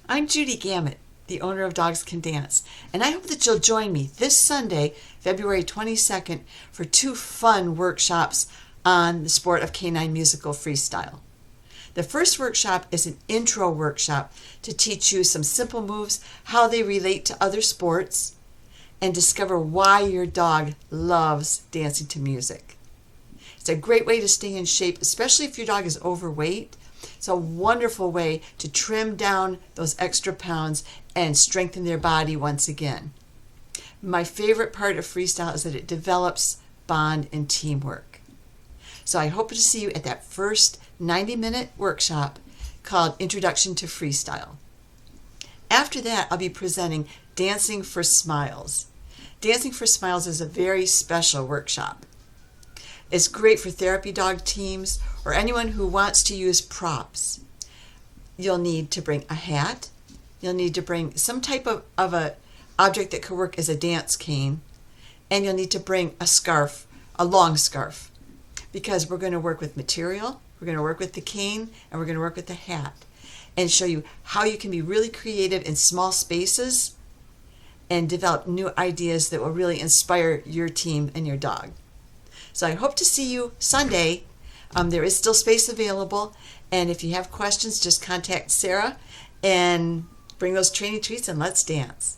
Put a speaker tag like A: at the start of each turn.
A: I'm Judy Gammett, the owner of Dogs Can Dance, and I hope that you'll join me this Sunday, February 22nd, for 2 fun workshops on the sport of canine musical freestyle. The first workshop is an intro workshop to teach you some simple moves, how they relate to other sports, and discover why your dog loves dancing to music. It's a great way to stay in shape, especially if your dog is overweight. It's a wonderful way to trim down those extra pounds and strengthen their body once again. My favorite part of freestyle is that it develops bond and teamwork. So I hope to see you at that first 90-minute workshop called Introduction to Freestyle. After that, I'll be presenting Dancing for Smiles. Dancing for Smiles is a very special workshop. It's great for therapy dog teams or anyone who wants to use props. You'll need to bring a hat. You'll need to bring some type of a object that could work as a dance cane. And you'll need to bring a scarf, a long scarf, because we're going to work with material, we're going to work with the cane, and we're going to work with the hat and show you how you can be really creative in small spaces and develop new ideas that will really inspire your team and your dog. So I hope to see you Sunday. There is still space available, and if you have questions, just contact Sarah and bring those training treats and let's dance.